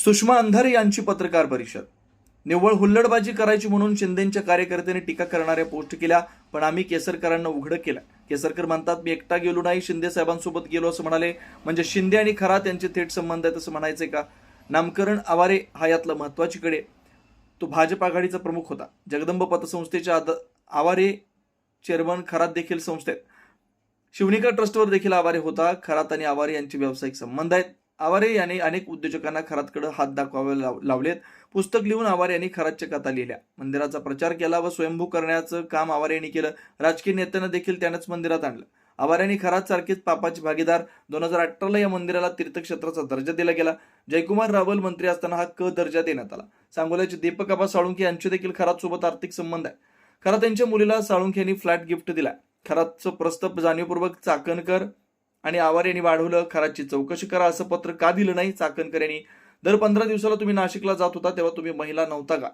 सुषमा अंधारे यांची पत्रकार परिषद. निव्वळ हुल्लडबाजी करायची म्हणून शिंदेच्या कार्यकर्त्यांनी टीका करणाऱ्या पोस्ट केल्या, पण आम्ही केसरकरांना उघड केलं. केसरकर म्हणतात, मी एकटा गेलो नाही, शिंदे साहेबांसोबत गेलो असं म्हणाले. म्हणजे शिंदे आणि खरात यांचे थेट संबंध आहेत असं म्हणायचंय का? नामकरण आवारे हा यातला महत्वाची कडे. तो भाजप आघाडीचा प्रमुख होता. जगदंब पतसंस्थेच्या आवारे चेअरमन, खरात देखील संस्थेत. शिवनिका ट्रस्टवर देखील आवारे होता. खरात आणि आवारे यांचे व्यावसायिक संबंध आहेत. आवारे यांनी अनेक उद्योजकांना खरातकडे हात दाखवावे लावलेत. पुस्तक लिहून आवारे यांनी खरातच्या कथा लिहिल्या. मंदिराचा प्रचार केला व स्वयंभू करण्याचं काम आवारे यांनी केलं. राजकीय नेत्यांना देखील त्यानंच मंदिरात आणलं. आवारे यांनी खरात सारखेच पापाचे भागीदार. 2018ला या मंदिराला तीर्थक्षेत्राचा दर्जा दिला गेला. जयकुमार रावल मंत्री असताना हा क दर्जा देण्यात आला. सांगोल्याचे दीपक आबा साळुंखे यांचे देखील खरात सोबत आर्थिक संबंध आहे. खरात यांच्या मुलीला साळुंखे यांनी फ्लॅट गिफ्ट दिला. खरातचं प्रस्ताव जाणीवपूर्वक चाकणकर आणि आवारे यांनी वाढवलं. खरातची चौकशी करा असं पत्र का दिलं नाही? चाकणकर यांनी दर 15 दिवसाला तुम्ही नाशिकला जात होता तेव्हा तुम्ही महिला नव्हता का?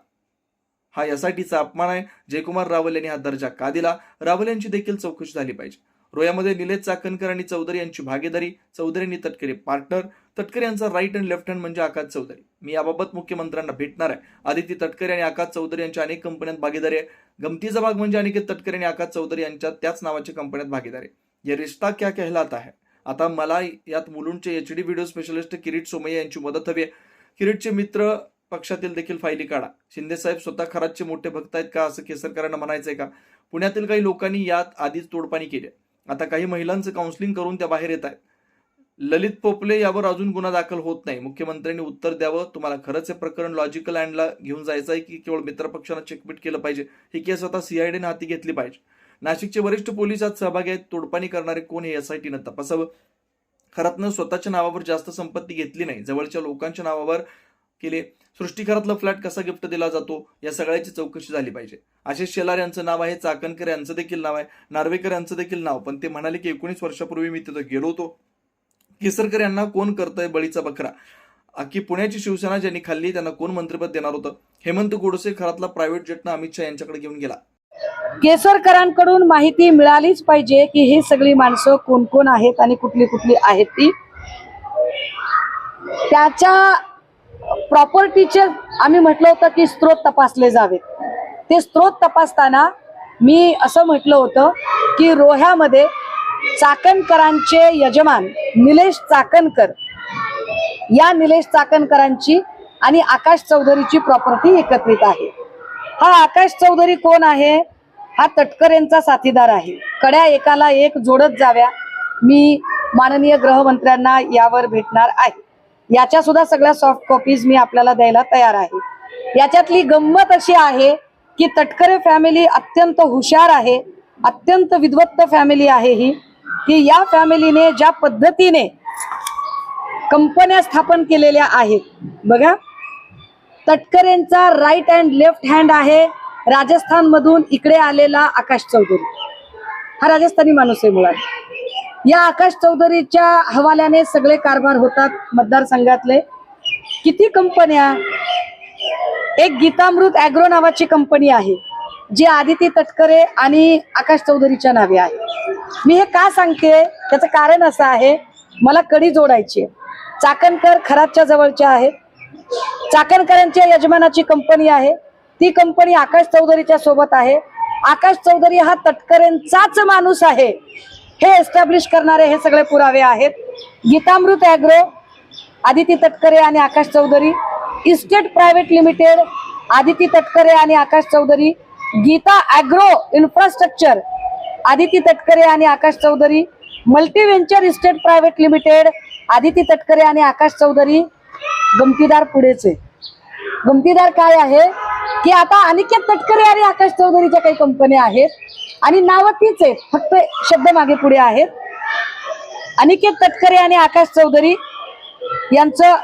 हा यासाठीचा अपमान आहे. जयकुमार रावल यांनी हा दर्जा का दिला? रावल यांची देखील चौकशी झाली पाहिजे. रोयामध्ये निलेश चाकणकर आणि चौधरी यांची भागीदारी. चौधरी आणि तटकरे पार्टनर. तटकरे यांचा राईट अँड लेफ्ट हँड म्हणजे आकाश चौधरी. मी याबाबत मुख्यमंत्र्यांना भेटणार आहे. आदिती तटकरे आणि आकाश चौधरी यांच्या अनेक कंपन्यांत भागीदारी आहे. गमतीचा भाग म्हणजे अनिकेत तटकरे आणि आकाश चौधरी यांच्या त्याच नावाच्या कंपन्यात भागीदारी. ये रिश्ता क्या कहलाता है. आता मला यात मुलुंडचे HD video specialist Kirit Somaiya यांची मदत हवी आहे. किरीटचे मित्र पक्षातील देखील फायली काढा. शिंदे साहेब स्वतः खरातचे मोठे भक्त आहेत का असं केसरकरांना म्हणायचंय का? पुण्यातील काही लोकांनी यात आधीच तोडपाणी केली. आता काही महिलांचं काउन्सिलिंग करून त्या बाहेर येत आहेत. ललित पोपले यावर अजून गुन्हा दाखल होत नाही. मुख्यमंत्र्यांनी उत्तर द्यावं. तुम्हाला खरंच हे प्रकरण लॉजिकल अँडला घेऊन जायचं आहे की केवळ मित्रपक्षांना चेकमेट केलं पाहिजे? ही केस आता सीआयडीने हाती घेतली पाहिजे. नाशिकचे वरिष्ठ पोलीस आज सहभागी आहेत. तोडपाणी करणारे कोण हे एसआयटीनं तपासावं. खरातनं स्वतःच्या नावावर जास्त संपत्ती घेतली नाही, जवळच्या लोकांच्या नावावर केले. सृष्टी खरातला फ्लॅट कसा गिफ्ट दिला जातो या सगळ्याची चौकशी झाली पाहिजे. आशिष शेलार यांचं नाव आहे. चाकणकर यांचं देखील नाव आहे. नार्वेकर यांचं देखील नाव. पण ते म्हणाले की 19 वर्षापूर्वी मी तिथं गेलो होतो. केसरकर यांना कोण करतंय बळीचा बकरा? अख्खी पुण्याची शिवसेना ज्यांनी खाल्ली त्यांना कोण मंत्रिपद देणार होतं? हेमंत गोडसे खरातला प्रायव्हेट जेटनं अमित शहा यांच्याकडे घेऊन गेला. केसरकरांकडून माहिती मिळालीच पाहिजे की ही सगळी माणसं कोण कोण आहेत आणि कुठली कुठली आहेत ती. त्याच्या प्रॉपर्टीचे आम्ही म्हटलं होतं की स्रोत तपासले जावेत. ते स्रोत तपासताना मी असं म्हटलं होतं की रोह्यामध्ये चाकणकरांचे यजमान निलेश चाकणकर, या निलेश चाकणकरांची आणि आकाश चौधरीची प्रॉपर्टी एकत्रित आहे. हा आकाश चौधरी कोण आहे? हा तटकरेंचा साथीदार आहे. कड्या एकाला एक जोडत जाव्या. मी माननीय गृहमंत्र्यांना यावर भेटणार आहे. याच्या सुद्धा सगळ्या सॉफ्ट कॉपीज मी आपल्याला द्यायला तयार आहे. याच्यातली गंमत अशी आहे की तटकरे फॅमिली अत्यंत हुशार आहे, अत्यंत विद्वत्त फॅमिली आहे ही. की या फॅमिलीने ज्या पद्धतीने कंपन्या स्थापन केलेल्या आहेत बघा. तटकरेंचा राईट अँड लेफ्ट हँड आहे राजस्थान मधून इकडे आलेला आकाश चौधरी. हा राजस्थानी माणूस आहे मुळात. या आकाश चौधरीच्या हवाल्याने सगळे कारभार होतात मतदारसंघातले. किती कंपन्या? एक गीतामृत ॲग्रो नावाची कंपनी आहे जी आदिती तटकरे आणि आकाश चौधरीच्या नावे आहे. मी हे का सांगते त्याचं कारण असं आहे, मला कडी जोडायची. चाकणकर खरातच्या जवळच्या आहेत. चाकणकरांच्या यजमानाची कंपनी आहे. ती कंपनी आकाश चौधरीच्या सोबत आहे. आकाश चौधरी हा तटकरेंचाच माणूस आहे हे एस्टॅब्लिश करणारे हे सगळे पुरावे आहेत. गीतामृत ॲग्रो, आदिती तटकरे आणि Akash Chaudhary. Estate private limited, Aditi Tatkare आणि आकाश चौधरी. गीता ॲग्रो इन्फ्रास्ट्रक्चर, आदिती तटकरे आणि Akash Chaudhary. Multi venture estate private limited, Aditi Tatkare आणि आकाश चौधरी. गमतीदार पुढेच आहे. गमतीदार काय आहे की आता अनिकेत तटकरे आणि आकाश चौधरीच्या काही कंपन्या आहेत आणि नावं तीच आहेत, फक्त शब्द मागे पुढे आहेत. अनिकेत तटकरे आणि आकाश चौधरी यांचं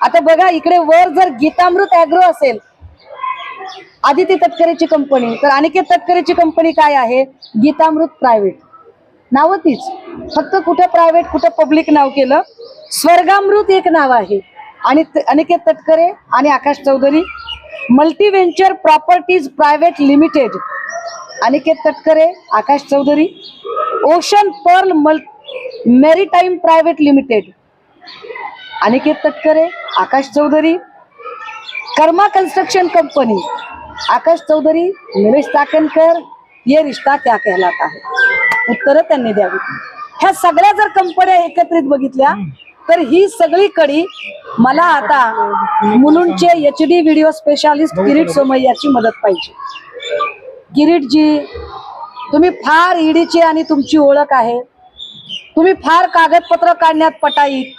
आता बघा इकडे वर जर गीतामृत ॲग्रो असेल आदिती तटकरेची कंपनी, तर अनिकेत तटकरेची कंपनी काय आहे? गीतामृत प्रायव्हेट. नावं तीच, फक्त कुठे प्रायव्हेट कुठे पब्लिक नाव केलं. स्वर्गामृत एक नाव आहे. आणि अनिकेत तटकरे आणि Akash Chaudhary. Multi venture properties private limited, Aniket Tatkare, Akash Chaudhary. Ocean pearl maritime private limited, Aniket Tatkare, Akash Chaudhary. Karma construction company, Akash Chaudhary, Nilesh Chakankar, ये रिश्ता क्या कहलाता है, उत्तर त्यांनी द्यावी. ह्या सगळ्या जर कंपन्या एकत्रित बघितल्या तर ही सगळी कडी मला आता मुलुंडचे HD व्हिडिओ स्पेशालिस्ट किरीट सोमय्याची मदत पाहिजे. किरीटजी, तुम्ही फार ईडीची आणि तुमची ओळख आहे, तुम्ही फार कागदपत्र काढण्यात पटाईत,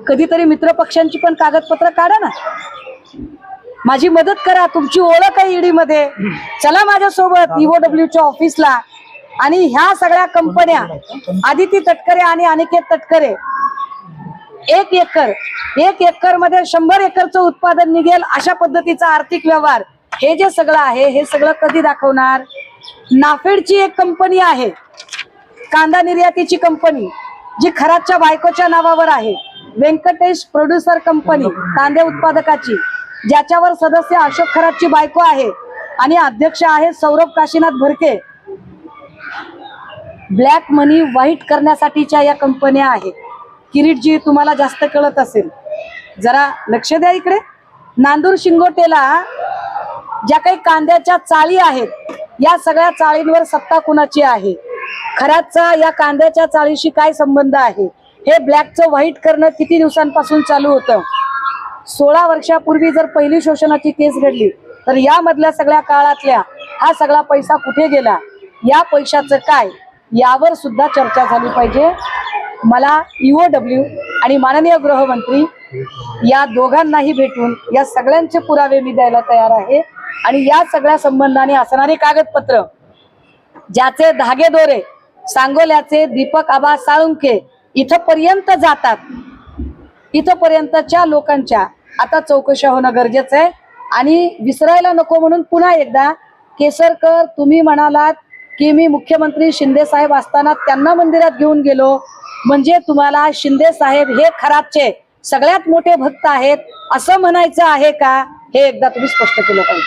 कधीतरी मित्रपक्षांची पण कागदपत्र काढा ना, माझी मदत करा. तुमची ओळख आहे ईडी मध्ये, चला माझ्यासोबत EOWच्या ऑफिसला. आणि ह्या सगळ्या कंपन्या, आदिती तटकरे आणि अनिकेत तटकरे, 1 एकर मध्ये 100 एकरचं उत्पादन निघेल अशा पद्धतीचा आर्थिक व्यवहार, हे जे सगळं आहे हे सगळं कधी दाखवणार. नाफेडची एक कंपनी आहे, कांदा निर्यातीची कंपनी, जी खरातच्या बायकोच्या नावावर आहे. व्यंकटेश प्रोड्युसर कंपनी, कांदे उत्पादकाची, ज्याच्यावर सदस्य अशोक खरातची बायको आहे आणि अध्यक्ष आहे सौरभ काशीनाथ भरके. ब्लॅक मनी व्हाईट करण्यासाठीच्या या कंपन्या आहेत. किरीटजी, तुम्हाला जास्त कळत असेल, जरा लक्ष द्या इकडे. नांदूर शिंगोटेला ज्या काही कांद्याच्या चाळी आहेत, या सगळ्या चाळींवर सत्ता कुणाची आहे, खरातचा या कांद्याच्या चाळीशी काय संबंध आहे, हे ब्लॅकचं व्हाईट करणं किती दिवसांपासून चालू होतं. 16 वर्षापूर्वी जर पहिली शोषणाची केस घडली तर यामधल्या सगळ्या काळातल्या हा सगळा पैसा कुठे गेला, या पैशाचं काय, यावर सुद्धा चर्चा झाली पाहिजे. मला EOW आणि माननीय गृहमंत्री या दोघांनाही भेटून या सगळ्यांचे पुरावे मी द्यायला तयार आहे. आणि या सगळ्या संबंधाने असणारी कागदपत्र, ज्याचे धागेदोरे सांगोल्याचे दीपक आबा साळुंखे इथपर्यंत जातात, इथपर्यंतच्या लोकांच्या आता चौकशा होणं गरजेचं आहे. आणि विसरायला नको म्हणून पुन्हा एकदा, केसरकर, तुम्ही म्हणालात की मी मुख्यमंत्री शिंदे साहेब असताना त्यांना मंदिरात घेऊन गेलो, म्हणजे तुम्हाला शिंदे साहेब हे खरातचे सगळ्यात मोठे भक्त आहेत असं म्हणायचं आहे का, हे एकदा तुम्ही स्पष्ट केलं पाहिजे.